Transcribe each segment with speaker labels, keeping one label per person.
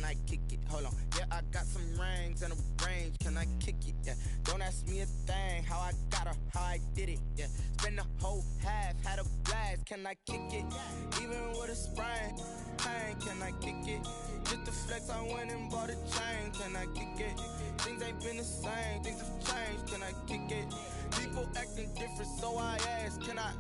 Speaker 1: can I kick it? Hold on. Yeah, I got some rings and a range, can I kick it? Yeah, don't ask me a thing, how I got her, how I did it. Yeah, spend the whole half, had a blast, can I kick it? Even with a sprain, pain, can I kick it? Just to flex, I went and bought a chain, can I kick it? Things ain't been the same, things have changed, can I kick it? People acting different, so I ask, can I?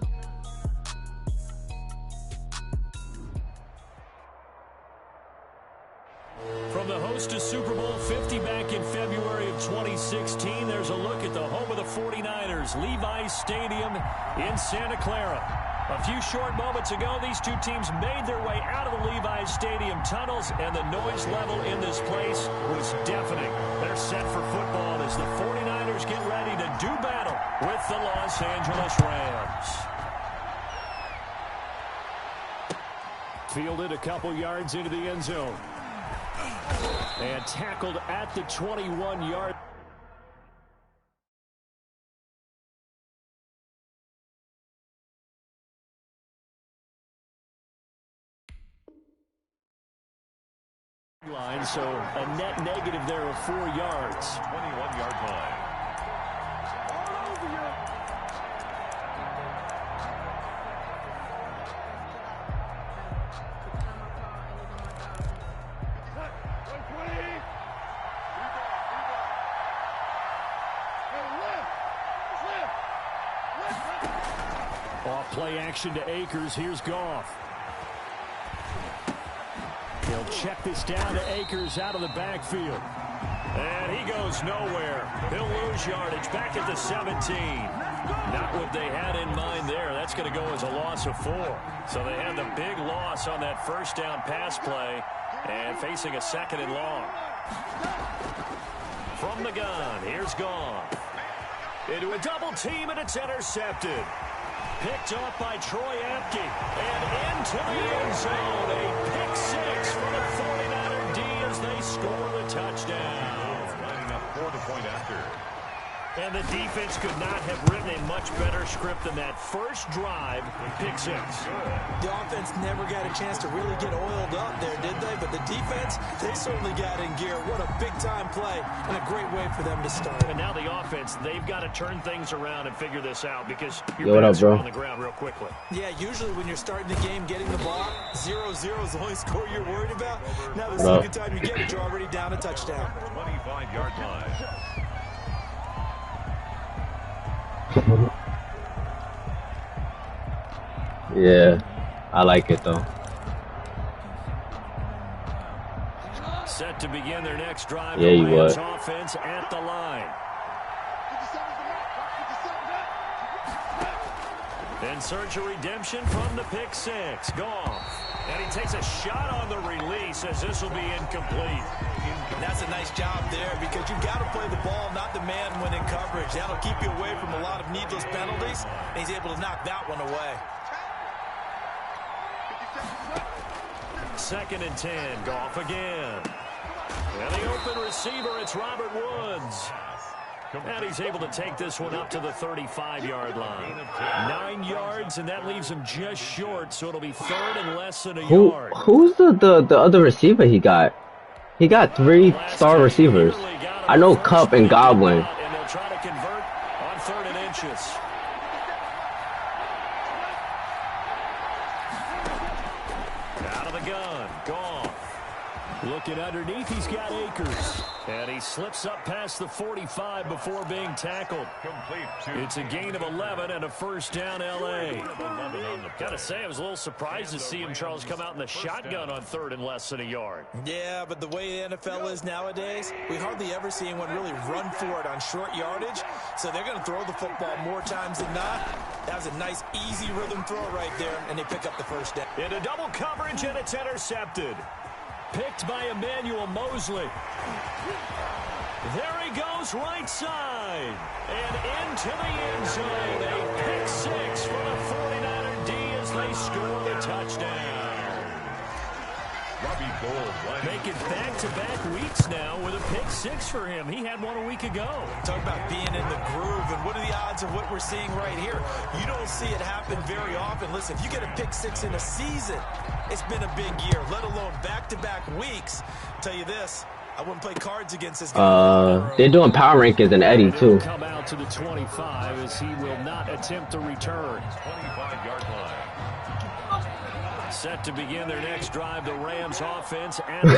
Speaker 2: From the host to Super Bowl 50 back in February of 2016, there's a look at the home of the 49ers, Levi's Stadium in Santa Clara. A few short moments ago, these two teams made their way out of the Levi's Stadium tunnels, and the noise level in this place was deafening. They're set for football as the 49ers get ready to do battle with the Los Angeles Rams. Fielded a couple yards into the end zone. And tackled at the 21-yard line, so a net negative there of 4 yards.
Speaker 3: 21-yard line.
Speaker 2: Off play action to Akers. Here's Goff. He'll check this down to Akers out of the backfield. And he goes nowhere. He'll lose yardage back at the 17. Not what they had in mind there. That's going to go as a loss of 4. So they had the big loss on that first down pass play and facing a 2nd and long. From the gun, here's Goff. Into a double team, and it's intercepted. Picked off by Troy Apke. And into the end zone. A pick 6 for the 49er D as they score the touchdown.
Speaker 3: Lining up for the point after.
Speaker 2: And the defense could not have written a much better script than that first drive, pick 6.
Speaker 4: The offense never got a chance to really get oiled up there, did they? But the defense, they certainly got in gear. What a big-time play and a great way for them to start.
Speaker 2: And now the offense, they've got to turn things around and figure this out because
Speaker 5: Yo, what up, bro?
Speaker 2: on the ground real quickly.
Speaker 4: Yeah, usually when you're starting the game, getting the ball, 0-0 is the only score you're worried about. Now the second time you get it, you're already down a touchdown.
Speaker 3: 25-yard line.
Speaker 5: Yeah, I like it though.
Speaker 2: Set to begin their next drive.
Speaker 5: Yeah, you would.
Speaker 2: Offense at the line. In search of redemption from the pick 6. Goff. And he takes a shot on the release as this will be incomplete.
Speaker 4: That's a nice job there because you've got to play the ball, not the man when in coverage. That'll keep you away from a lot of needless penalties. And he's able to knock that one away.
Speaker 2: 2nd and 10. Goff again. And the open receiver, it's Robert Woods. And he's able to take this one up to the 35-yard line. 9 yards, and that leaves him just short, so it'll be 3rd and less than a yard.
Speaker 5: Who's the other receiver he got? He got 3-star receivers. I know Cup and Godwin.
Speaker 2: And they'll try to convert on 3rd and inches. Out of the gun, Goff. Looking underneath, he's got Akers. And he slips up past the 45 before being tackled. It's a gain of 11 and a first down, L.A. Gotta say, I was a little surprised to see him, Charles, come out in the shotgun on 3rd and less than a yard.
Speaker 4: Yeah, but the way the NFL is nowadays, we hardly ever see anyone really run for it on short yardage. So they're going to throw the football more times than not. That was a nice, easy rhythm throw right there, and they pick up the first down.
Speaker 2: Into double coverage, and it's intercepted. Picked by Emmanuel Mosley. There he goes, right side. And into the end zone. A pick 6 for the 49er D as they score the touchdown. Making back-to-back weeks now with a pick six for him. He had one a week ago.
Speaker 4: Talk about being in the groove, and what are the odds of what we're seeing right here? You don't see it happen very often. Listen, if you get a pick six in a season, it's been a big year, let alone back-to-back weeks. I'll tell you this, I wouldn't play cards against this guy.
Speaker 5: They're doing power rankings in Eddie too.
Speaker 2: Come out to the 25 as he will not attempt to return.
Speaker 3: 25-yard line.
Speaker 2: Set to begin their next drive, the Rams offense. And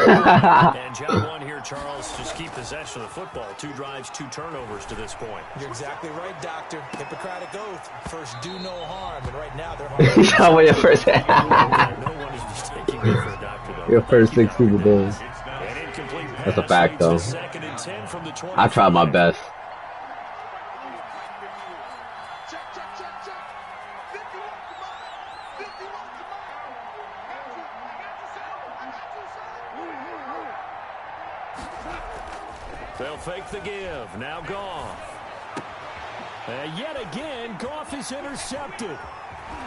Speaker 2: job one here, Charles, just keep possession of the football. 2 drives, 2 turnovers to this point.
Speaker 4: You're exactly right, Doctor. Hippocratic oath. First, do no harm. And right now, they're harm.
Speaker 5: How about your first?
Speaker 2: No one is mistaking me for a doctor, though.
Speaker 5: Your first 6 Super Bowls. That's a fact, though. I tried my best.
Speaker 2: They'll fake the give. Now Goff. Yet again, Goff is intercepted.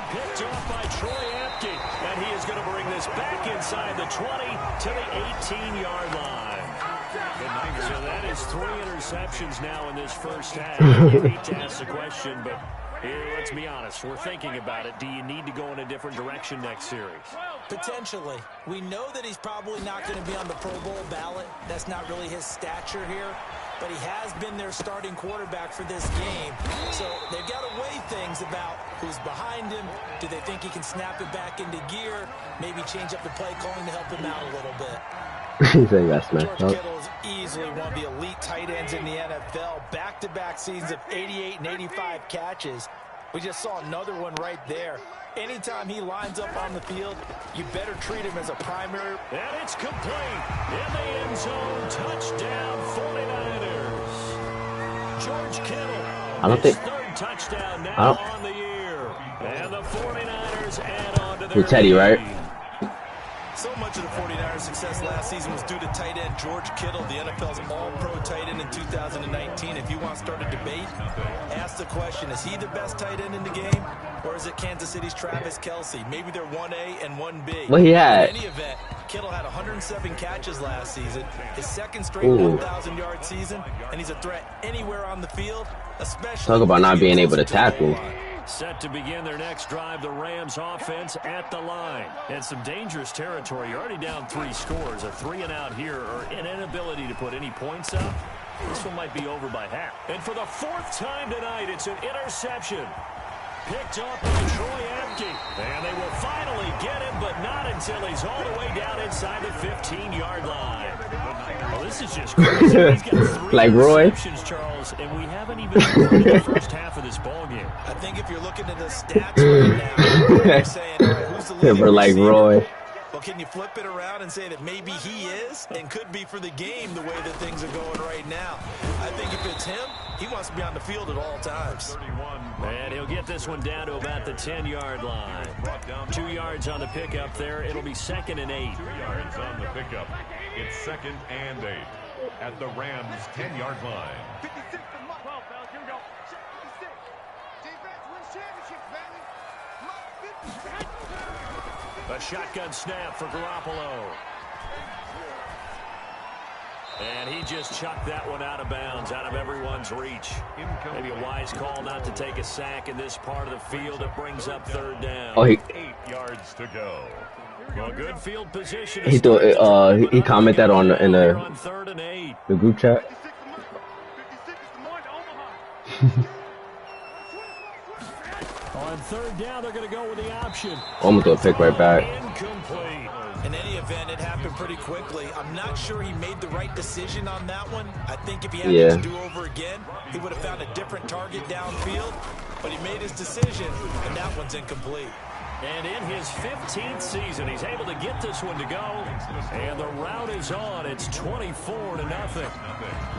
Speaker 2: Picked off by Troy Apke. And he is going to bring this back inside the 20 to the 18-yard line. So that is 3 interceptions now in this first half. I hate to ask the question, but let's be honest. We're thinking about it. Do you need to go in a different direction next series?
Speaker 4: Potentially. We know that he's probably not going to be on the Pro Bowl ballot. That's not really his stature here. But he has been their starting quarterback for this game. So they've got to weigh things about who's behind him. Do they think he can snap it back into gear? Maybe change up the play calling to help him out a little bit.
Speaker 5: George
Speaker 4: Kittle is easily one of the elite tight ends in the NFL. Back-to-back seasons of 88 and 85 catches. We just saw another one right there. Anytime he lines up on the field, you better treat him as a primary.
Speaker 2: And it's complete. In the end zone. Touchdown, 49ers. George Kittle.
Speaker 5: I don't think.
Speaker 2: Third touchdown now on the year. And the 49ers add on to their
Speaker 5: With Teddy, right?
Speaker 4: So much of the 49ers' success last season was due to tight end George Kittle, the NFL's all-pro tight end in 2019. If you want to start a debate, ask the question, is he the best tight end in the game, or is it Kansas City's Travis Kelce? Maybe they're 1A and 1B.
Speaker 5: Well, he had.
Speaker 4: In any event, Kittle had 107 catches last season, his second straight 1,000-yard season, and he's a threat anywhere on the field, especially...
Speaker 5: Talk about not being able to tackle.
Speaker 2: Set to begin their next drive, the Rams offense at the line. And some dangerous territory. You're already down 3 scores. A 3-and-out here, or an inability to put any points up. This one might be over by half. And for the 4th time tonight, it's an interception. Picked up by Troy Apke. And they will finally get him, but not until he's all the way down inside the 15-yard line. Well, this is just crazy. He's got 3
Speaker 5: like Roy.
Speaker 2: Charles, and we haven't even started the first half of this ball game.
Speaker 4: I think if you're looking at the stats right now, you're saying, all right, who's the leading
Speaker 5: like
Speaker 4: receiver?
Speaker 5: Roy.
Speaker 4: Well, can you flip it around and say that maybe he is and could be for the game the way that things are going right now? I think if it's him, he wants to be on the field at all times.
Speaker 2: And he'll get this one down to about the 10-yard line. 2 yards on the pickup there. It'll be 2nd and 8.
Speaker 3: 2 yards on the pickup. It's 2nd and 8 at the Rams' 10-yard line.
Speaker 6: 56 to 12, fellas. Here we go. 56. Defense wins championship, baby.
Speaker 2: A shotgun snap for Garoppolo. And he just chucked that one out of bounds, out of everyone's reach. Maybe a wise call not to take a sack in this part of the field. It brings up 3rd down.
Speaker 5: Oh,
Speaker 3: 8 yards to go.
Speaker 2: Well, good field position.
Speaker 5: He commented on in the
Speaker 2: 3rd and 8.
Speaker 5: The group chat.
Speaker 6: 56 to Moore to Omaha.
Speaker 2: On 3rd down, they're going to go with the option.
Speaker 5: Almost a pick right back.
Speaker 2: Incomplete.
Speaker 4: In any event, it happened pretty quickly. I'm not sure he made the right decision on that one. I think if he had to do over again, he would have found a different target downfield. But he made his decision, and that one's incomplete.
Speaker 2: And in his 15th season, he's able to get this one to go. And the route is on. It's 24-0.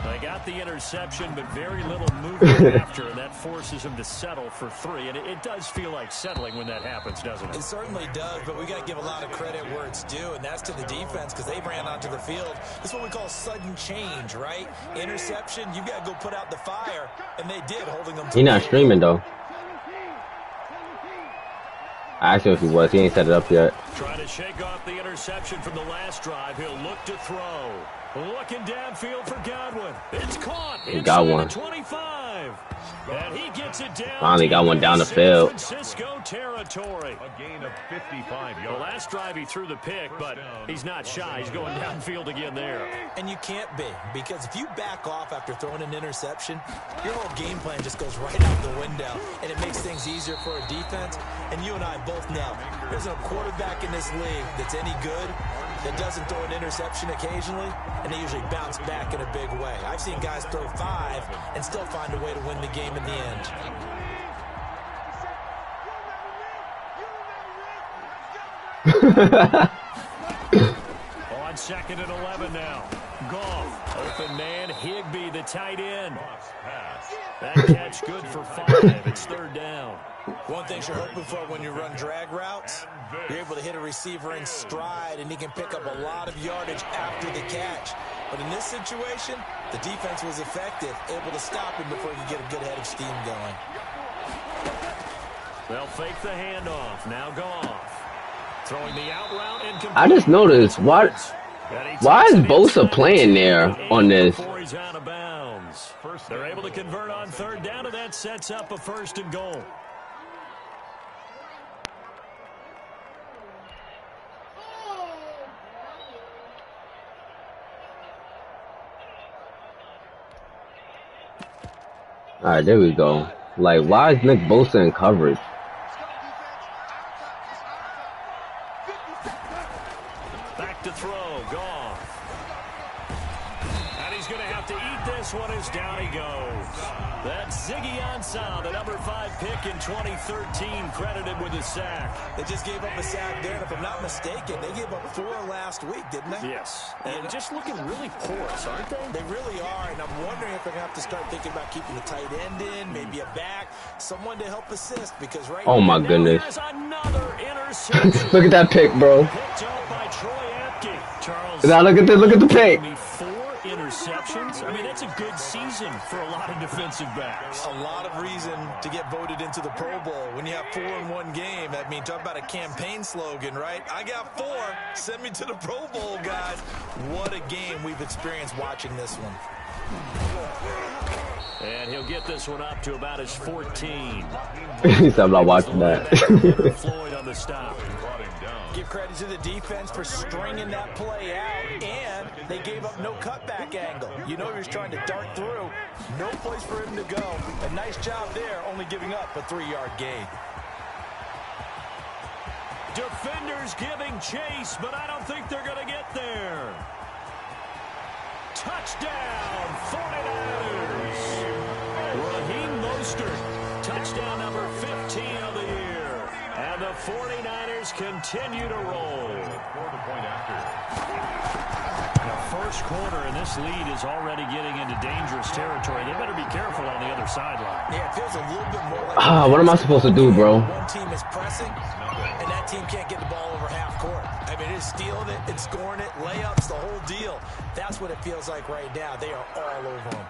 Speaker 2: They got the interception, but very little movement after, and that forces him to settle for 3. And it does feel like settling when that happens, doesn't it?
Speaker 4: It certainly does, but we got to give a lot of credit where it's due, and that's to the defense because they ran onto the field. This is what we call sudden change, right? Interception, you got to go put out the fire, and they did, holding them to
Speaker 5: He's not streaming, though. I asked him if he was. He ain't set it up yet.
Speaker 2: Trying to shake off the interception from the last drive. He'll look to throw. Looking downfield for Godwin. It's caught.
Speaker 5: He got one.
Speaker 2: 25. And he gets it down.
Speaker 5: Finally got one down the
Speaker 2: San
Speaker 5: field.
Speaker 2: Francisco territory.
Speaker 3: A gain of 55
Speaker 2: The
Speaker 3: yards.
Speaker 2: last drive he threw the pick, but he's not shy. He's going downfield again there.
Speaker 4: And you can't be, because if you back off after throwing an interception, your whole game plan just goes right out the window, and it makes things easier for a defense. And you and I both know there's no quarterback in this league that's any good that doesn't throw an interception occasionally, and they usually bounce back in a big way. I've seen guys throw 5 and still find a way to win the game in the end.
Speaker 2: On 2nd and 11 now. Goff, open man, Higbee, the tight end. That catch good for 5. It's 3rd down.
Speaker 4: One thing you're hoping for when you run drag routes, you're able to hit a receiver in stride, and he can pick up a lot of yardage after the catch. But in this situation, the defense was effective, able to stop him before he could get a good head of steam going.
Speaker 2: They'll fake the handoff. Now Goff. Throwing the out route and
Speaker 5: I just noticed, why is Bosa playing there on this?
Speaker 2: Before he's out of bounds. They're able to convert on 3rd down, and that sets up a 1st and goal.
Speaker 5: All right, there we go. Like, why is Nick Bosa in coverage?
Speaker 2: Back to throw, Goff. And he's going to have to eat this one as down he goes. That's Ziggy Ansah, the number 5 pick in 2013, credited with a sack.
Speaker 4: They just gave up a sack there, and if I'm not mistaken, they gave up 4 last week, didn't they?
Speaker 2: Yes, and just looking really porous, aren't they?
Speaker 4: They really are, and I'm wondering if they're going to have to start thinking about keeping the tight end in, maybe a back, someone to help assist, because right
Speaker 5: Oh my
Speaker 4: now,
Speaker 5: goodness.
Speaker 2: There's another interception.
Speaker 5: Look at that pick, bro.
Speaker 2: Picked up by Troy Apke. Charles.
Speaker 5: Now look at the pick.
Speaker 2: 4 interceptions. I mean, that's a good season for a lot of defensive backs.
Speaker 4: a lot of reason to get voted into the Pro Bowl. When you have 4 in one game, I mean, talk about a campaign slogan, right? I got 4. Send me to the Pro Bowl, guys. What a game we've experienced watching this one.
Speaker 2: And he'll get this one up to about his 14.
Speaker 5: He said, I'm not watching that.
Speaker 2: Floyd on the stop.
Speaker 4: Give credit to the defense for stringing that play out, and they gave up no cutback angle. You know he was trying to dart through. No place for him to go. A nice job there, only giving up a 3-yard gain.
Speaker 2: Defenders giving chase, but I don't think they're going to get there. Touchdown, 49ers. Raheem Mostert, touchdown number 15 of the year. And the 49ers continue to roll. The first quarter, and this lead is already getting into dangerous territory. They better be careful on the other sideline.
Speaker 4: Yeah, it feels a little bit more like...
Speaker 5: What am I supposed to do, bro?
Speaker 4: One team is pressing, and that team can't get the ball over half court. I mean, it's stealing it, it's scoring it, layups, the whole deal. That's what it feels like right now. They are all over them.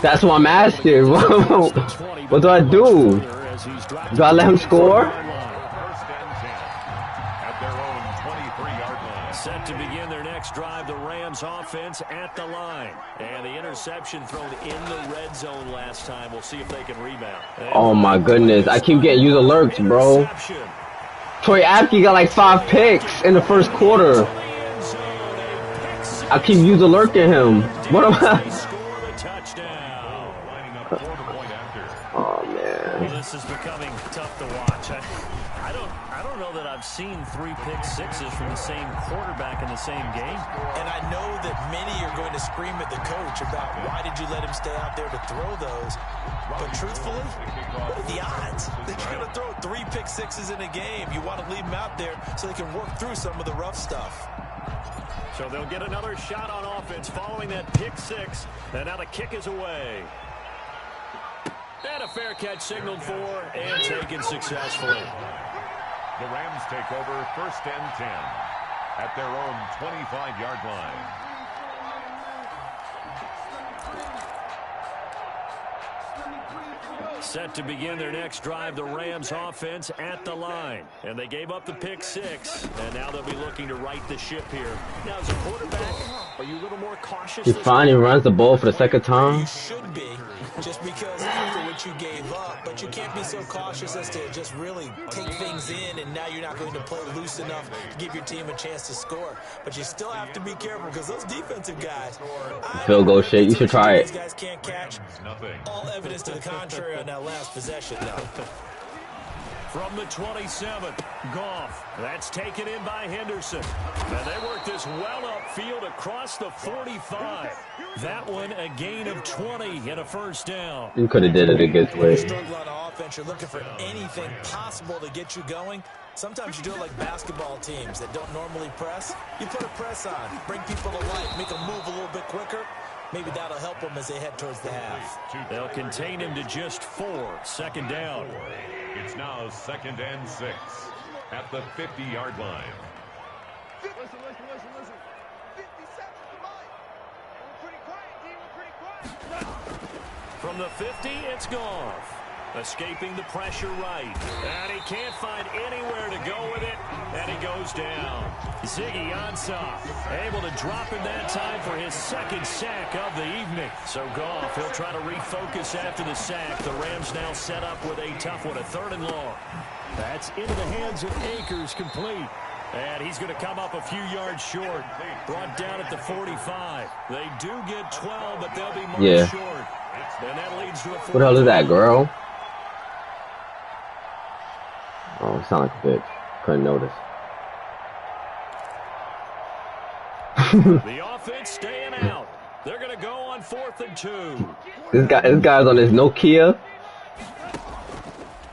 Speaker 5: That's what I'm asking. What do I do? Do I let him score?
Speaker 2: Set to begin their next drive, the Rams offense at the line. And the interception thrown in the red zone last time. We'll see if they can rebound.
Speaker 5: Oh my goodness. I keep getting user alerts, bro. Troy Apke got like 5 picks in the first quarter. I keep user alerting him. What am I? Oh man.
Speaker 2: Well, this is becoming tough to watch. I don't know that I've seen 3 pick sixes from the same quarterback in the same game.
Speaker 4: And I know that many are going to scream at the coach about why did you let him stay out there to throw those. But truthfully, what are the odds that you're going to throw 3 pick sixes in a game? You want to leave them out there so they can work through some of the rough stuff.
Speaker 2: So they'll get another shot on offense following that pick 6. And now the kick is away. And a fair catch signaled for and taken successfully.
Speaker 3: The Rams take over 1st and 10 at their own 25-yard line.
Speaker 2: Set to begin their next drive, the Rams offense at the line. And they gave up the pick 6, and now they'll be looking to right the ship here. Now, as a quarterback, are you a little more cautious?
Speaker 5: He finally runs the ball for the second time.
Speaker 4: You should be, just because after what you gave up, but you can't be so cautious as to just really take things in, and now you're not going to play loose enough to give your team a chance to score. But you still have to be careful because those defensive guys,
Speaker 5: Field goal shit. You should try it.
Speaker 4: These guys can't catch. All evidence to the contrary on that last possession, though.
Speaker 2: From the 27th, Goff. That's taken in by Henderson. And they work this well upfield across the 45. That one a gain of 20 and a first down.
Speaker 5: You could have did it a good way.
Speaker 4: Struggle on offense. You're looking for anything possible to get you going. Sometimes you do it like basketball teams that don't normally press. You put a press on, bring people to life, make them move a little bit quicker. Maybe that'll help them as they head towards the half.
Speaker 2: They'll contain him to just 4. Second down.
Speaker 3: It's now 2nd and 6 at the 50-yard line.
Speaker 6: Listen. 50 seconds to mine. We're pretty quiet, D. We're pretty quiet.
Speaker 2: From the 50, it's Goff. Escaping the pressure right. And he can't find anywhere to go with it. And he goes down. Ziggy Ansah able to drop him that time for his second sack of the evening. So Goff, he'll try to refocus after the sack. The Rams now set up with a tough one, a 3rd and long. That's into the hands of Akers, complete. And he's going to come up a few yards short. Brought down at the 45. They do get 12, but they'll be marked short. And that leads to a 40.
Speaker 5: What the hell is that, girl? Oh, sound like a bitch. Couldn't notice.
Speaker 2: The offense staying out. They're going to go on 4th and 2.
Speaker 5: This guy's on his Nokia.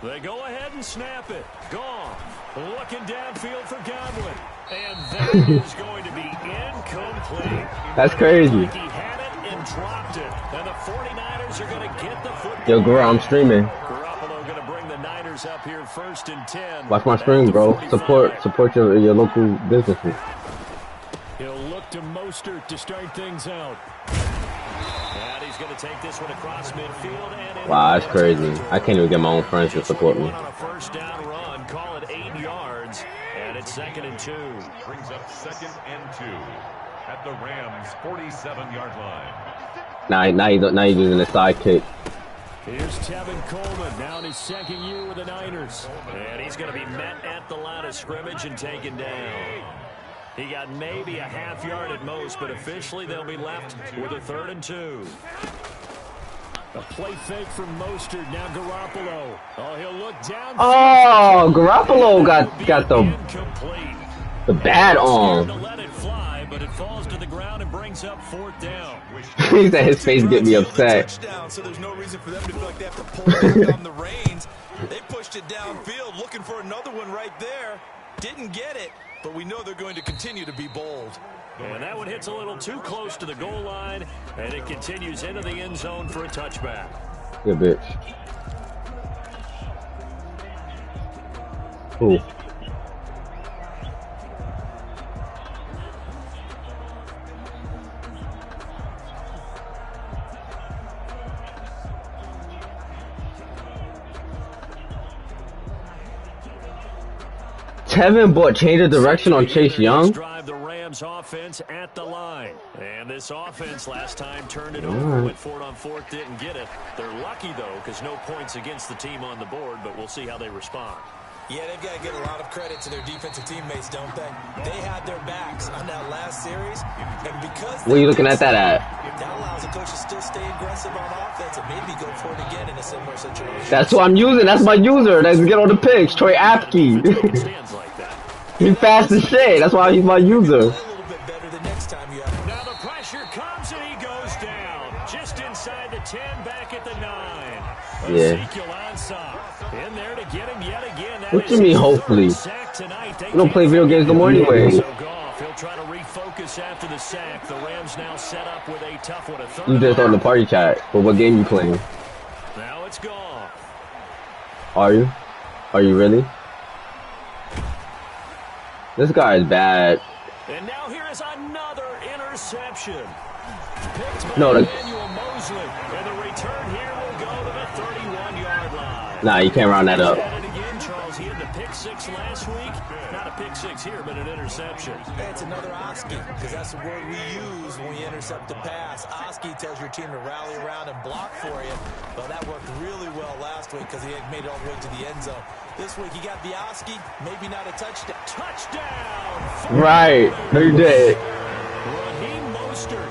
Speaker 2: They go ahead and snap it. Gone. Looking downfield for Godwin. And that is going to be incomplete.
Speaker 5: That's crazy.
Speaker 2: Like he had it and dropped it. And the 49ers are going to get the football.
Speaker 5: Yo, girl, I'm streaming.
Speaker 2: Garoppolo going to bring the Niners up here 1st and 10.
Speaker 5: Watch my stream, bro. Support your local businesses.
Speaker 2: He'll look to Mostert to start things out. And he's going to take this one across midfield. And
Speaker 5: wow, that's crazy. I can't even get my own friends to support me.
Speaker 2: On a 1st down run, call it 8 yards, and it's 2nd and 2.
Speaker 3: Brings up 2nd and 2 at the Rams' 47-yard line.
Speaker 5: Now he's using the sidekick.
Speaker 2: Here's Tevin Coleman, now in his 2nd year with the Niners. And he's going to be met at the line of scrimmage and taken down. He got maybe a half yard at most, but officially they'll be left with a 3rd and 2. A play fake from Mostert, now Garoppolo. Oh, he'll look down.
Speaker 5: Oh, Garoppolo got the bad arm.
Speaker 2: To let it fly, but it falls to the ground and brings up 4th down.
Speaker 5: He said his face get me upset.
Speaker 4: So there's no reason for them to feel like they have to pull back on the reins. They pushed it downfield, looking for another one right there. Didn't get it, but we know they're going to continue to be bold.
Speaker 2: And that one hits a little too close to the goal line, and it continues into the end zone for a touchback.
Speaker 5: Good bitch. Cool. Tevin bought change of direction on Chase Young.
Speaker 2: Drive the Rams offense at the line. And this offense last time turned it over, went for it on 4th, didn't get it. They're lucky, though, because no points against the team on the board, but we'll see how they respond.
Speaker 4: Yeah, they've got to give a lot of credit to their defensive teammates, don't they? They had their backs on that last series, and because
Speaker 5: what are you looking at that at?
Speaker 4: That allows the coach to still stay aggressive on offense and maybe go for it again in a similar situation.
Speaker 5: That's what I'm using. That's my user. That's get on the picks. Troy Apke. He fast as shit. That's why he's my user.
Speaker 4: A little bit better the next time you have.
Speaker 2: Now the pressure comes and he goes down. Just inside the 10, back at the 9.
Speaker 5: Yeah.
Speaker 2: Ezekiel Ansah in there to get him yet again. That
Speaker 5: What you mean, hopefully? We don't play video games no more anyway.
Speaker 2: So Goff, he'll try to refocus after the sack. The Rams now set up with a tough one.
Speaker 5: You just on the party chat. But what game you playing?
Speaker 2: Now it's Goff.
Speaker 5: Are you? Are you really? This guy is bad.
Speaker 2: And now here is another interception. Picked by
Speaker 5: No,
Speaker 2: Emmanuel Mosley. And the return here will go to the 31-yard
Speaker 5: Nah, you can't round that up.
Speaker 2: At it again, Charles. He had the pick six last week. Not a pick six here, but an interception.
Speaker 4: It's another Oski, because that's the word we use when we intercept the pass. Oski tells your team to rally around and block for you. Well, that worked really well last week because he had made it all the way to the end zone. This week, he got the Oski, maybe not a touchdown.
Speaker 2: Touchdown!
Speaker 5: Right. He did.
Speaker 2: Raheem Mostert,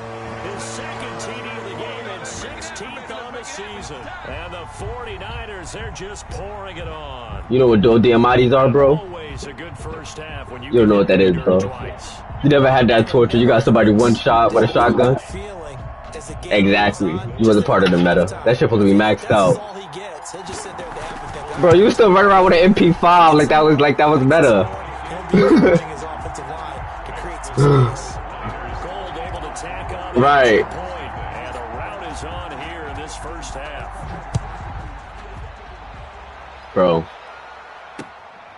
Speaker 2: his second TD of the game and 16th on the season. And the 49ers, they're just pouring it on.
Speaker 5: You know what dual Diamatis are, bro?
Speaker 2: Always a good first half when you
Speaker 5: don't know what that is, bro.
Speaker 2: Twice.
Speaker 5: You never had that torture. You got somebody one shot with a shotgun? Exactly. You wasn't part of the meta. That shit supposed to be maxed out. Bro, you still running around with an MP5 like that was meta. Right.
Speaker 2: And the route is on here in this first half.
Speaker 5: Bro.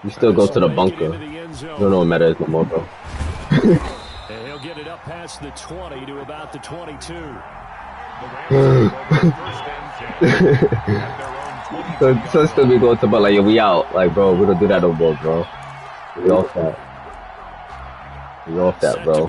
Speaker 5: You still go to the bunker. You don't know what meta is no more, bro.
Speaker 2: And he'll get it up past the 20 to about the 22.
Speaker 5: so still be going to, but like, yo, we out. Like, bro, we don't do that no more, bro. We off that. We off that, bro.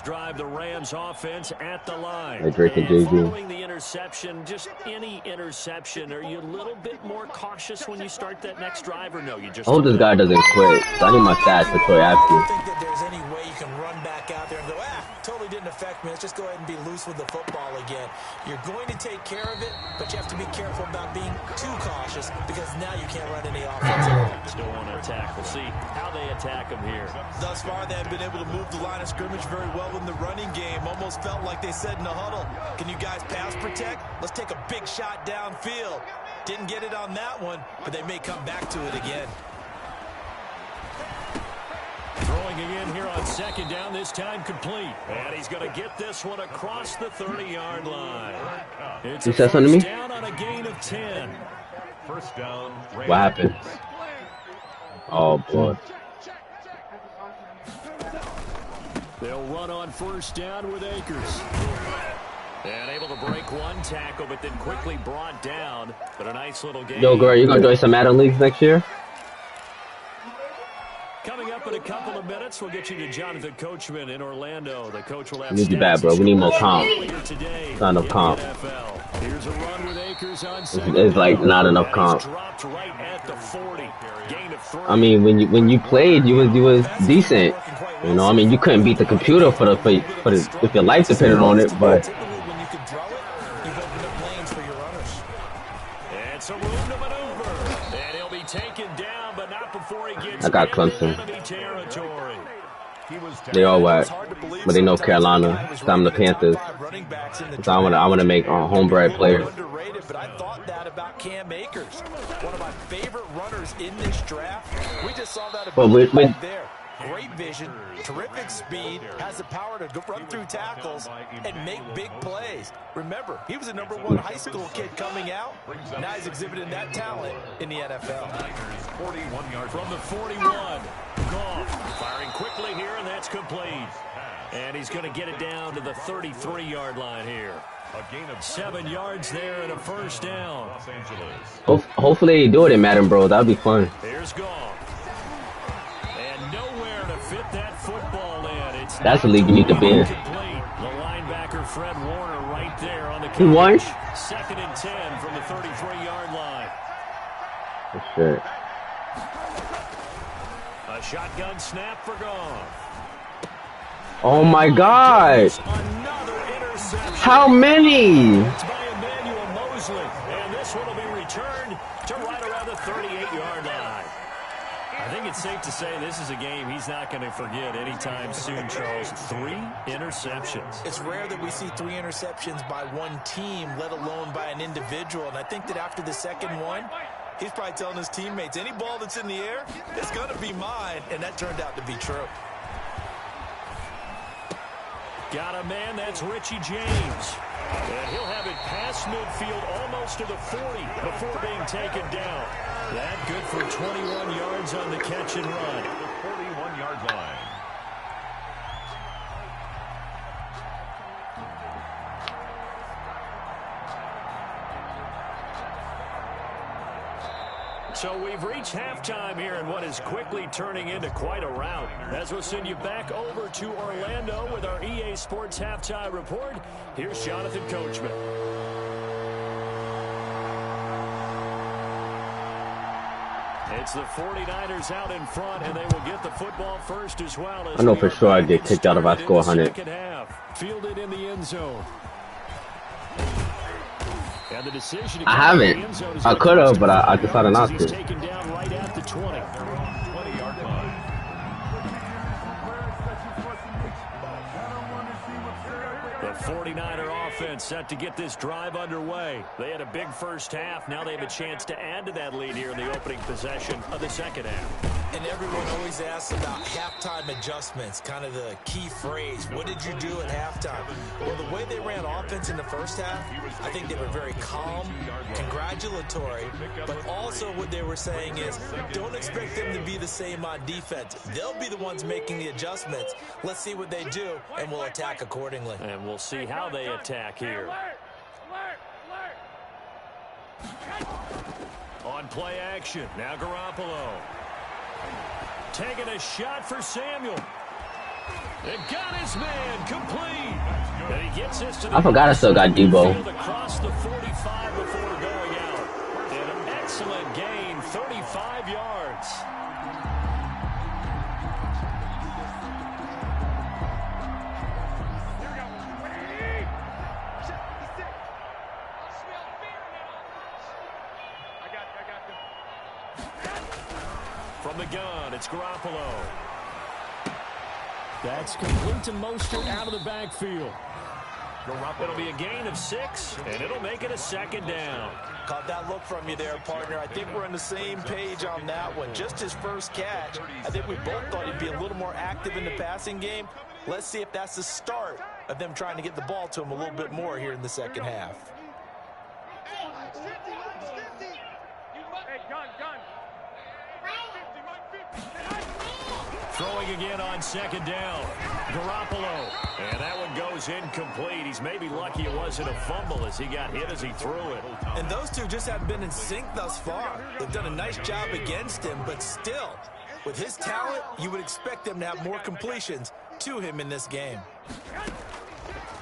Speaker 2: Drive the Rams offense at the line.
Speaker 5: Like Drake and Jay-Z.
Speaker 2: Following the interception, just any interception, are you a little bit more cautious when you start that next drive, or no? You just
Speaker 5: I hope this guy doesn't quit. So I need my stats for Troy
Speaker 4: I
Speaker 5: after.
Speaker 4: don't think that there's any way you can run back out there and go, totally didn't affect me. Let's just go ahead and be loose with the football again. You're going to take care of it, but you have to be careful about being too cautious because now you can't run any offense at all.
Speaker 2: Still want to attack. We'll see how they attack him here.
Speaker 4: Thus far, they have been able to move the line of scrimmage very well in the running game. Almost felt like they said in the huddle, can you guys pass protect? Let's take a big shot downfield. Didn't get it on that one, but they may come back to it again.
Speaker 2: Throwing again here on second down, this time complete. And he's going to get this one across the 30-yard line. It's
Speaker 5: You said something to me?
Speaker 2: down on a gain of 10.
Speaker 3: First down. Rams.
Speaker 5: What happened? Oh, boy.
Speaker 2: They'll run on first down with Akers. And able to break one tackle, but then quickly brought down. But a nice little game.
Speaker 5: Yo, girl, you gonna join some Madden leagues next year?
Speaker 2: Coming up in a couple of minutes, we'll get you to Jonathan Coachman in Orlando. The coach will have
Speaker 5: We need you bad, bro. We need more comp. Not enough comp.
Speaker 2: Here's a run with Akers on
Speaker 5: It's like not enough comp.
Speaker 2: dropped right at the 40. Gain of 3.
Speaker 5: I mean, when you played, you was decent. You know, I mean, you couldn't beat the computer for if your life depended on it, but.
Speaker 4: When you can throw it, you've opened up lanes for your runners.
Speaker 2: And some room to maneuver. And he'll be taken down, but not before he gets
Speaker 5: I got
Speaker 2: into
Speaker 5: Clemson.
Speaker 2: enemy territory.
Speaker 5: They all whack, but they know Carolina. So I'm the Panthers. So I wanna make homebred players.
Speaker 4: Underrated, but I thought that about Cam Akers, one of my favorite runners in this draft. We just saw that
Speaker 5: But
Speaker 4: ability
Speaker 5: with-
Speaker 4: right there. Great vision, terrific speed, has the power to run through tackles and make big plays. Remember, he was a #1 high school kid coming out. Now he's exhibiting that talent in the NFL.
Speaker 3: 41 yards
Speaker 2: From the 41, Goff firing quickly here, and that's complete. And he's going to get it down to the 33-yard line here.
Speaker 3: A gain of
Speaker 2: 7 yards there and a first down.
Speaker 3: Los Angeles.
Speaker 5: Hopefully they do it in Madden, bro. That'd be fun.
Speaker 2: Here's Goff. And nowhere to fit that football in. It's
Speaker 5: That's the league you need to be in.
Speaker 2: complete. The linebacker, Fred Warner, right there on the
Speaker 5: He won?
Speaker 2: catch. 2nd and 10 from the 33-yard line.
Speaker 5: For sure.
Speaker 2: A shotgun snap for Goff.
Speaker 5: Oh my God!
Speaker 2: Another interception.
Speaker 5: How many?
Speaker 2: It's by Emmanuel Mosley, and this one will be returned to right around the 38-yard line. I think it's safe to say this is a game he's not going to forget anytime soon, Charles. 3 interceptions.
Speaker 4: It's rare that we see 3 interceptions by one team, let alone by an individual. And I think that after the second one, he's probably telling his teammates, any ball that's in the air, it's going to be mine. And that turned out to be true.
Speaker 2: Got a man, that's Richie James. And he'll have it past midfield almost to the 40 before being taken down. That good for 21 yards on the catch and run.
Speaker 3: The 41-yard line.
Speaker 2: So we've reached halftime here in what is quickly turning into quite a rout. As we'll send you back over to Orlando with our EA Sports Halftime Report, here's Jonathan Coachman. It's the 49ers out in front, and they will get the football first as well. As
Speaker 5: I know for sure I'd get kicked out if I score 100.
Speaker 2: Fielded in the end zone. And the decision
Speaker 5: I haven't. I could have, but I decided not to.
Speaker 2: Taken down right at the 20.
Speaker 3: 20-yard line.
Speaker 2: The 49er offense set to get this drive underway. They had a big first half. Now they have a chance to add to that lead here in the opening possession of the second half.
Speaker 4: And everyone always asks about halftime adjustments, kind of the key phrase. What did you do at halftime? Well, the way they ran offense in the first half, I think they were very calm, congratulatory, but also what they were saying is don't expect them to be the same on defense. They'll be the ones making the adjustments. Let's see what they do, and we'll attack accordingly.
Speaker 2: And we'll see how they attack here. On play action, now Garoppolo. Taking a shot for Samuel. It got his man complete. And he gets this to the
Speaker 5: I forgot I still got Debo.
Speaker 2: across the 45 before going out. An excellent gain, 35 yards. From the gun, it's Garoppolo. That's complete to Mostert out of the backfield. It'll be a gain of 6, and it'll make it a second down.
Speaker 4: Caught that look from you there, partner. I think we're on the same page on that one. Just his first catch. I think we both thought he'd be a little more active in the passing game. Let's see if that's the start of them trying to get the ball to him a little bit more here in the second half.
Speaker 2: Throwing again on second down. Garoppolo. And that one goes incomplete. He's maybe lucky it wasn't a fumble as he got hit as he threw it.
Speaker 4: And those two just haven't been in sync thus far. They've done a nice job against him, but still, with his talent, you would expect them to have more completions to him in this game.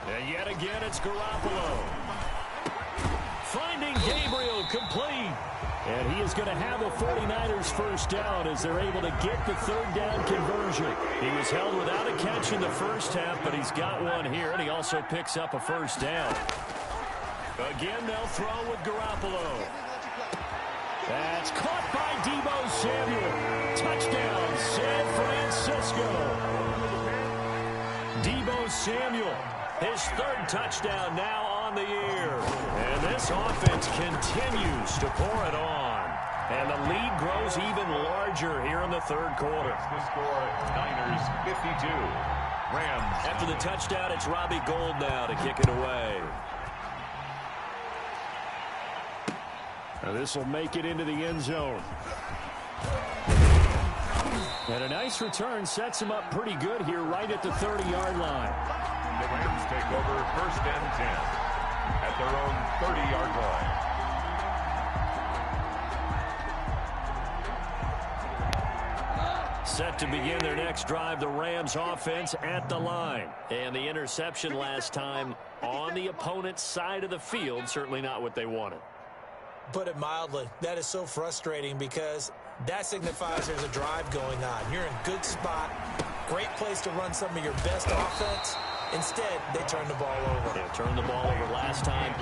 Speaker 2: And yet again, it's Garoppolo. Finding Gabriel complete. And he is going to have a 49ers first down as they're able to get the third down conversion. He was held without a catch in the first half, but he's got one here, and he also picks up a first down. Again, they'll throw with Garoppolo. That's caught by Deebo Samuel. Touchdown, San Francisco. Deebo Samuel, his third touchdown now on the year. And this offense continues to pour it on. And the lead grows even larger here in the third quarter.
Speaker 3: It's the score, Niners 52. Rams.
Speaker 2: After the touchdown, it's Robbie Gould now to kick it away. Now this will make it into the end zone. And a nice return sets him up pretty good here right at the 30-yard line.
Speaker 3: The Rams take over first and 10 at their own 30-yard line.
Speaker 2: Set to begin their next drive, the Rams offense at the line. And the interception last time on the opponent's side of the field, certainly not what they wanted.
Speaker 4: Put it mildly, that is so frustrating because that signifies there's a drive going on. You're in a good spot, great place to run some of your best offense. Instead, they turn the ball over.
Speaker 2: They turned the ball over last time.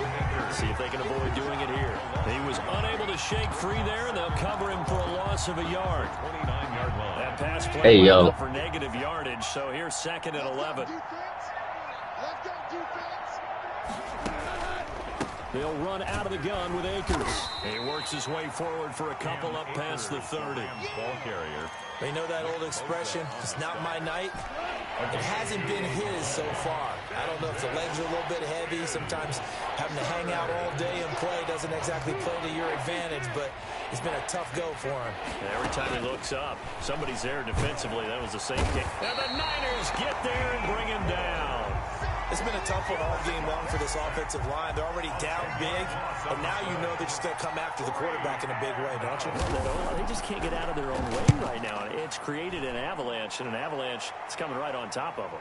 Speaker 2: See if they can avoid doing it here. He was unable to shake free there, and they'll cover him for a loss of a yard.
Speaker 3: 29-yard line.
Speaker 2: That pass play
Speaker 5: Hey, yo.
Speaker 2: for negative yardage, so here's second and 11. They'll run out of the gun with Akers. He works his way forward for a couple up past the 30.
Speaker 3: Ball carrier.
Speaker 4: They know that old expression, it's not my night. It hasn't been his so far. I don't know if the legs are a little bit heavy. Sometimes having to hang out all day and play doesn't exactly play to your advantage, but it's been a tough go for him.
Speaker 2: Every time he looks up, somebody's there defensively. That was the same kick. And the Niners get there and bring him down.
Speaker 4: It's been a tough one all game long for this offensive line. They're already down big, and now you know they're just going to come after the quarterback in a big way, don't you?
Speaker 2: They just can't get out of their own way right now. It's created an avalanche, and an avalanche is coming right on top of them.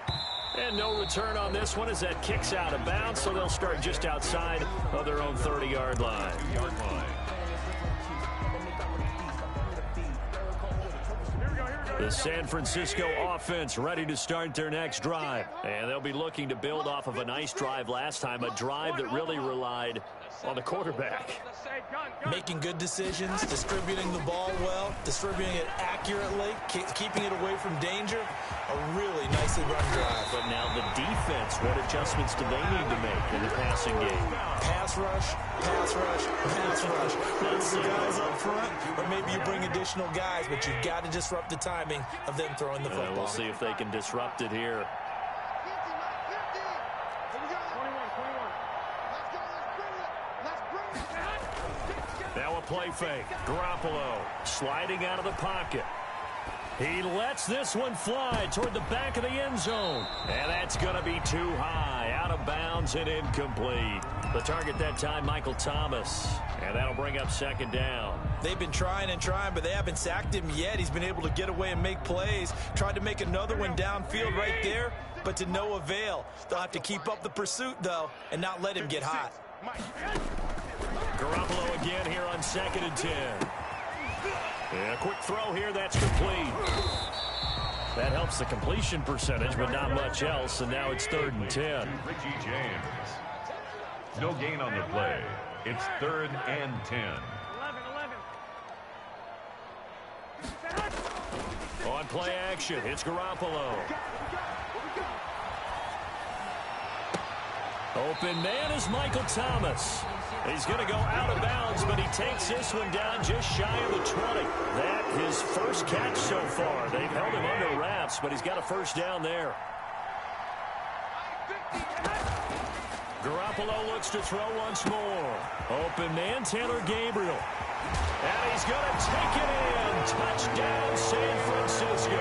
Speaker 2: And no return on this one as that kicks out of bounds, so they'll start just outside of their own 30-yard line. The San Francisco offense ready to start their next drive. And they'll be looking to build off of a nice drive last time, a drive that really relied on the quarterback.
Speaker 4: Making good decisions, distributing the ball well, distributing it accurately, keeping it away from danger. A really nicely run drive.
Speaker 2: But now the defense, what adjustments do they need to make in the passing game?
Speaker 4: Pass rush, pass rush, pass rush. Whether the guys up front, or maybe you bring additional guys, but you've got to disrupt the timing of them throwing the football.
Speaker 2: We'll see if they can disrupt it here. Now a play fake. Garoppolo sliding out of the pocket. He lets this one fly toward the back of the end zone. And that's going to be too high. Out of bounds and incomplete. The target that time, Michael Thomas. And that'll bring up second down.
Speaker 4: They've been trying and trying, but they haven't sacked him yet. He's been able to get away and make plays. Tried to make another one downfield right there, but to no avail. They'll have to keep up the pursuit, though, and not let him get hot.
Speaker 2: Garoppolo again here on 2nd and 10. And a quick throw here, that's complete. That helps the completion percentage, but not much else, and now it's 3rd and 10.
Speaker 3: Richie James. No gain on the play. It's 3rd and 10.
Speaker 6: 11.
Speaker 2: On play action, it's Garoppolo. Open man is Michael Thomas. He's going to go out of bounds, but he takes this one down just shy of the 20. That his first catch so far. They've held him under wraps, but he's got a first down there. Garoppolo looks to throw once more. Open man, Taylor Gabriel. And he's going to take it in. Touchdown, San Francisco.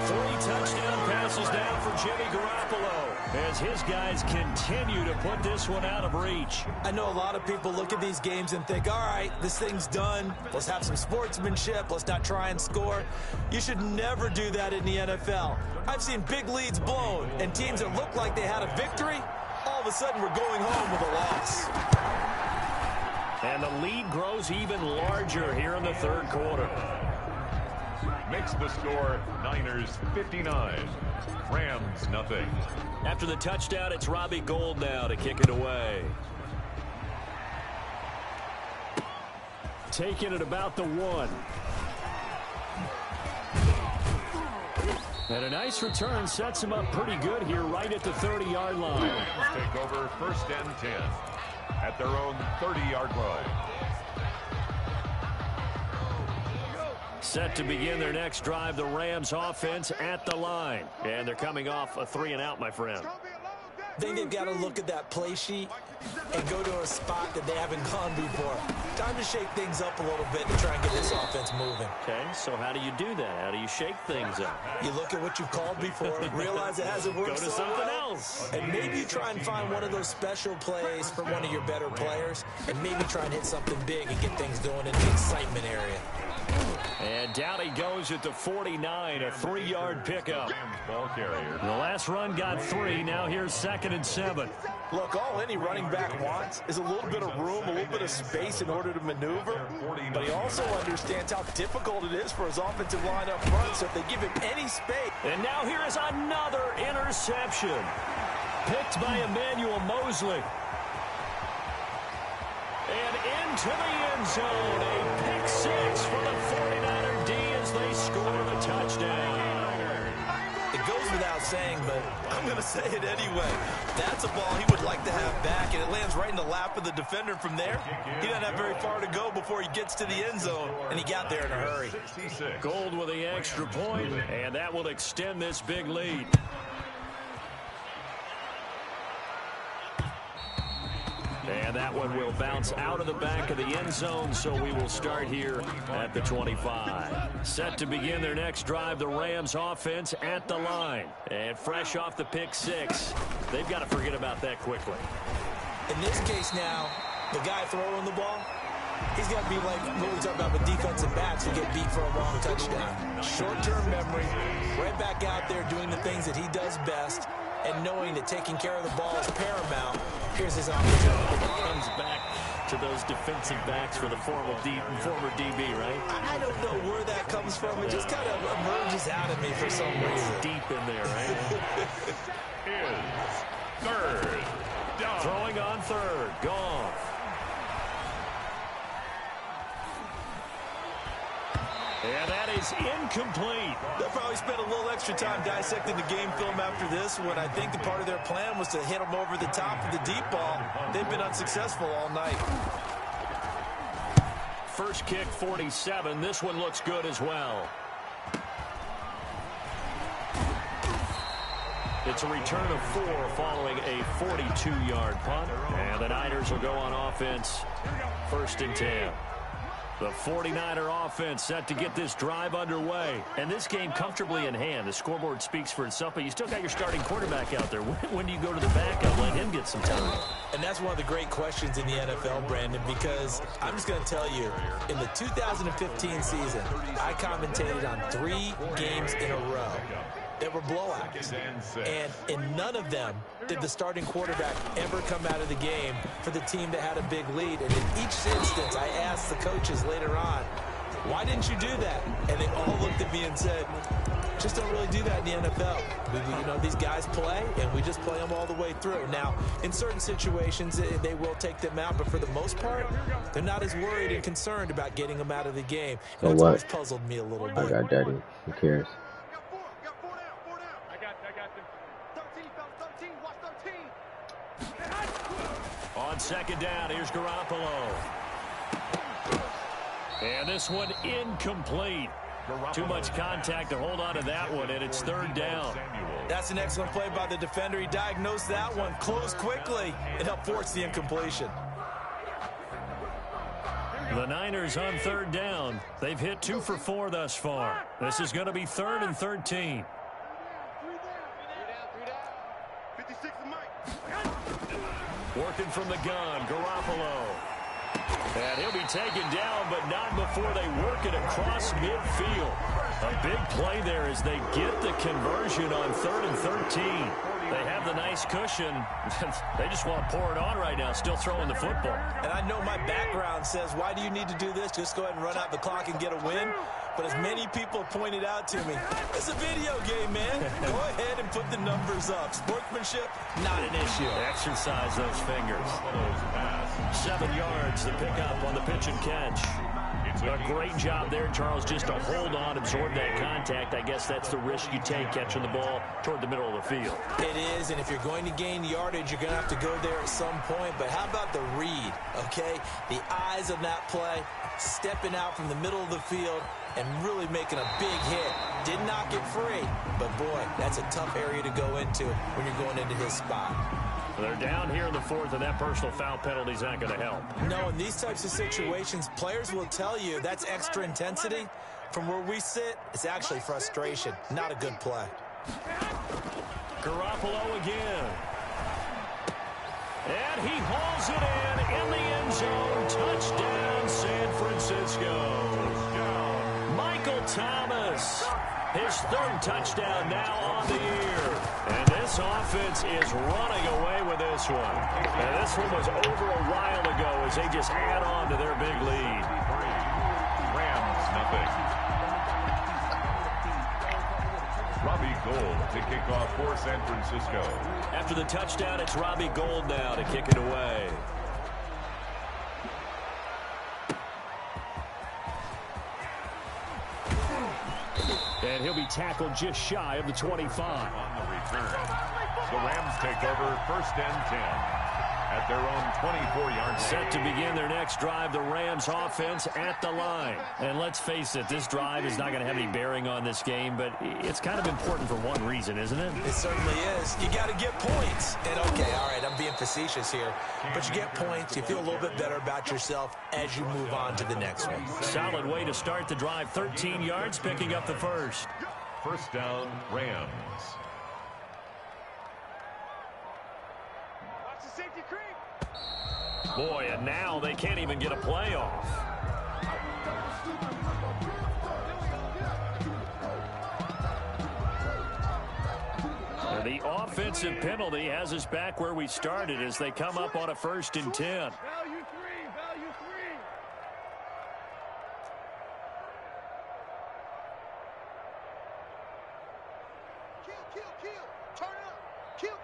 Speaker 2: 3 touchdown passes down for Jimmy Garoppolo as his guys continue to put this one out of reach.
Speaker 4: I know a lot of people look at these games and think, all right, this thing's done. Let's have some sportsmanship. Let's not try and score. You should never do that in the NFL. I've seen big leads blown and teams that look like they had a victory, all of a sudden we're going home with a loss.
Speaker 2: And the lead grows even larger here in the 3rd quarter.
Speaker 3: Makes the score Niners 59, Rams nothing.
Speaker 2: After the touchdown, it's Robbie Gould now to kick it away. Taking it about the 1. And a nice return sets him up pretty good here right at the 30-yard line.
Speaker 3: Rams take over 1st and 10 at their own 30-yard line.
Speaker 2: Set to begin their next drive, the Rams offense at the line. And they're coming off a 3-and-out, my friend.
Speaker 4: I think they've got to look at that play sheet and go to a spot that they haven't gone before. Time to shake things up a little bit to try and get this offense moving.
Speaker 2: Okay, so how do you do that? How do you shake things up?
Speaker 4: You look at what you've called before, realize it hasn't worked
Speaker 2: Go to
Speaker 4: so
Speaker 2: something
Speaker 4: well,
Speaker 2: else.
Speaker 4: and maybe you try and find one of those special plays from one of your better players, and maybe try and hit something big and get things going in the excitement area.
Speaker 2: And down he goes at the 49, a 3-yard pickup.
Speaker 3: Rams ball carrier.
Speaker 2: The last run got 3. Now here's 2nd and 7.
Speaker 4: Look, all any running back wants is a little bit of room, a little bit of space in order to maneuver. But he also understands how difficult it is for his offensive line up front. So if they give him any space.
Speaker 2: And now here is another interception. Picked by Emmanuel Mosley. And into the end zone. A pick 6 for the 49er D as they score the touchdown.
Speaker 4: It goes without saying, but I'm going to say it anyway. That's a ball he would like to have back, and it lands right in the lap of the defender from there. He doesn't have very far to go before he gets to the end zone, and he got there in a hurry.
Speaker 2: Gould with the extra point, and that will extend this big lead. And that one will bounce out of the back of the end zone, so we will start here at the 25. Set to begin their next drive, the Rams offense at the line. And fresh off the pick six, they've got to forget about that quickly.
Speaker 4: In this case now, the guy throwing the ball, he's got to be like what we talk about with defensive backs who get beat for a long touchdown. Short-term memory, right back out there doing the things that he does best, and knowing that taking care of the ball is paramount. Here's his opportunity.
Speaker 2: Comes back to those defensive backs for the former DB, right?
Speaker 4: I don't know where that comes from. It just kind of emerges out of me for some reason.
Speaker 2: Deep in there, right?
Speaker 3: Is third down.
Speaker 2: Throwing on third. Gone. And that is incomplete.
Speaker 4: They'll probably spend a little extra time dissecting the game film after this when I think the part of their plan was to hit them over the top of the deep ball. They've been unsuccessful all night.
Speaker 2: First kick, 47. This one looks good as well. It's a return of 4 following a 42-yard punt. And the Niners will go on offense. First and 10. The 49er offense set to get this drive underway. And this game comfortably in hand. The scoreboard speaks for itself, but you still got your starting quarterback out there. When do you go to the backup? Let him get some time.
Speaker 4: And that's one of the great questions in the NFL, Brandon, because I'm just going to tell you, in the 2015 season, I commentated on 3 games in a row that were blowouts. And in none of them did the starting quarterback ever come out of the game for the team that had a big lead. And in each instance, I asked the coaches later on, why didn't you do that? And they all looked at me and said, just don't really do that in the NFL. You know, these guys play, and we just play them all the way through. Now, in certain situations, they will take them out, but for the most part, they're not as worried and concerned about getting them out of the game.
Speaker 5: So
Speaker 4: That's
Speaker 5: what?
Speaker 4: always puzzled me a little bit.
Speaker 5: I got daddy. Who cares?
Speaker 6: Got four down. I got them. 13, fellas, 13. Watch 13.
Speaker 2: On second down, here's Garoppolo. And this one incomplete. Too much contact to hold on to that one, and it's third down.
Speaker 4: That's an excellent play by the defender. He diagnosed that one, closed quickly, and helped force the incompletion.
Speaker 2: The Niners on third down. They've hit 2 for 4 thus far. This is going to be 3rd and 13.
Speaker 6: 3 down. 56 is Mike.
Speaker 2: Working from the gun, Garoppolo. And he'll be taken down, but not before they work it across midfield. A big play there as they get the conversion on 3rd and 13. They have the nice cushion. They just want to pour it on right now, still throwing the football.
Speaker 4: And I know my background says, why do you need to do this? Just go ahead and run out the clock and get a win. But as many people pointed out to me, it's a video game, man. Go ahead and put the numbers up. Sportsmanship, not an issue.
Speaker 2: Exercise those fingers. 7 yards, the pickup on the pitch and catch. A great job there, Charles, just to hold on, absorb that contact. I guess that's the risk you take catching the ball toward the middle of the field.
Speaker 4: It is, and if you're going to gain yardage, you're going to have to go there at some point. But how about the read, okay? The eyes of that play, stepping out from the middle of the field and really making a big hit. Did not get free, but boy, that's a tough area to go into when you're going into his spot.
Speaker 2: They're down here in the 4th, and that personal foul penalty is not going to help.
Speaker 4: No, in these types of situations, players will tell you that's extra intensity. From where we sit, it's actually frustration. Not a good play.
Speaker 2: Garoppolo again. And he hauls it in the end zone. Touchdown, San Francisco. Michael Thomas, his 3rd touchdown now on the year. And this offense is running away with this one. And this one was over a while ago as they just add on to their big lead.
Speaker 3: Rams, nothing. Robbie Gould to kick off for San Francisco.
Speaker 2: After the touchdown, it's Robbie Gould now to kick it away. And he'll be tackled just shy of the 25.
Speaker 3: On the return, the Rams take over 1st and 10. at their own 24-yard line.
Speaker 2: Set to begin their next drive, the Rams offense at the line. And let's face it, this drive is not going to have any bearing on this game, but it's kind of important for one reason, isn't it?
Speaker 4: It certainly is. You got to get points. And, okay, all right, I'm being facetious here. But you get points, you feel a little bit better about yourself as you move on to the next one.
Speaker 2: Solid way to start the drive, 13 yards, picking up the first.
Speaker 3: First down, Rams.
Speaker 6: Watch the safety creep.
Speaker 2: Boy, and now they can't even get a play off. The offensive penalty has us back where we started as they come up on a 1st and 10.
Speaker 6: Value three. Value three. Kill. Turn up. Kill.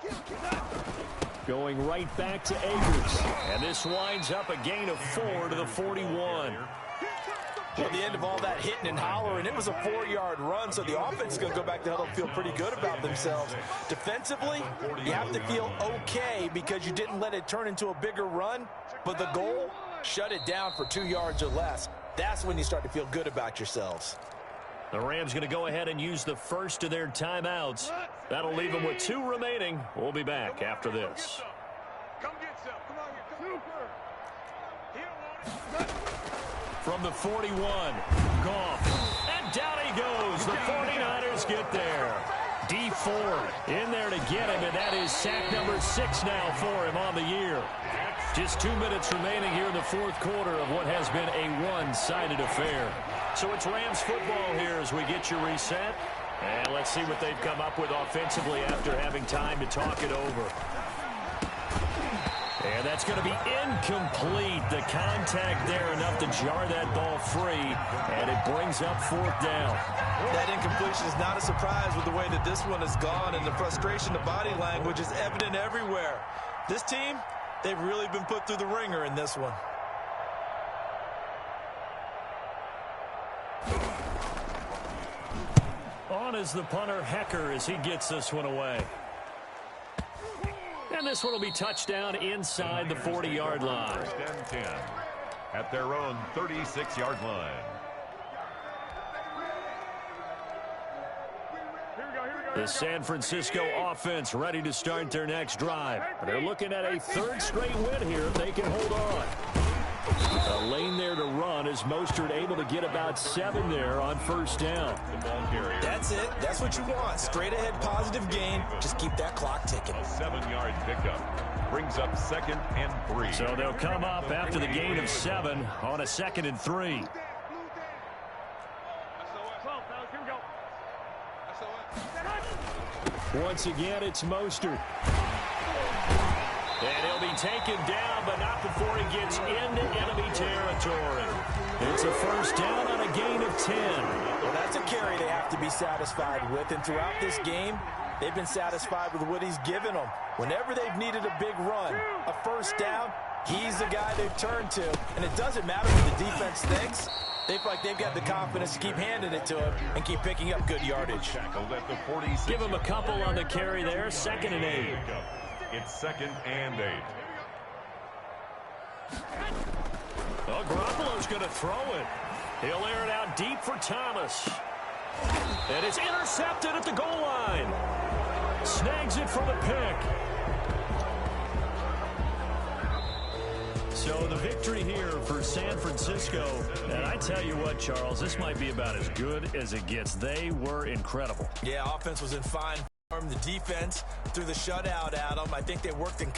Speaker 2: Going right back to Akers. And this winds up a gain of 4 to the 41.
Speaker 4: Well, at the end of all that hitting and hollering, it was a 4-yard run, so the offense is going to go back to huddle and feel pretty good about themselves. Defensively, you have to feel okay because you didn't let it turn into a bigger run, but the goal, shut it down for 2 yards or less. That's when you start to feel good about yourselves.
Speaker 2: The Rams going to go ahead and use the first of their timeouts. That'll leave them with 2 remaining. We'll be back after this.
Speaker 6: Come get some. Come on here. Super. He don't want it.
Speaker 2: From the 41, Goff, and down he goes. The 49ers get there. D Ford in there to get him, and that is sack number 6 now for him on the year. Just 2 minutes remaining here in the 4th quarter of what has been a one-sided affair. So it's Rams football here as we get you reset. And let's see what they've come up with offensively after having time to talk it over. And that's going to be incomplete. The contact there enough to jar that ball free, and it brings up 4th down.
Speaker 4: That incompletion is not a surprise with the way that this one has gone, and the frustration, the body language is evident everywhere. This team, they've really been put through the ringer in this one.
Speaker 2: On is the punter, Hecker, as he gets this one away. And this one will be touchdown inside the 40-yard line.
Speaker 3: 1st and 10 at their own 36-yard line.
Speaker 2: The San Francisco offense ready to start their next drive. They're looking at a 3rd straight win here if they can hold on. A lane there to run as Mostert able to get about 7 there on 1st down.
Speaker 3: The ball carrier.
Speaker 4: That's it. That's what you want. Straight ahead positive gain. Just keep that clock ticking.
Speaker 3: 7-yard pickup. Brings up 2nd and 3.
Speaker 2: So they'll come up after the gain of 7 on a 2nd and 3. Once again, it's Mostert. And he'll be taken down, but not before he gets into enemy territory. It's a 1st down on a gain of 10.
Speaker 4: Well, that's a carry they have to be satisfied with, and throughout this game, they've been satisfied with what he's given them. Whenever they've needed a big run, a 1st down, he's the guy they've turned to. And it doesn't matter what the defense thinks. They feel like they've got the confidence to keep handing it to him and keep picking up good yardage.
Speaker 3: Tackled at the 46.
Speaker 2: Give him a couple on the carry there, 2nd and 8.
Speaker 3: It's 2nd and 8.
Speaker 2: Oh, Garoppolo's going to throw it. He'll air it out deep for Thomas. And it's intercepted at the goal line. Snags it for the pick. So the victory here for San Francisco. And I tell you what, Charles, this might be about as good as it gets. They were incredible.
Speaker 4: Yeah, offense was in fine form. The defense threw the shutout at them. I think they worked in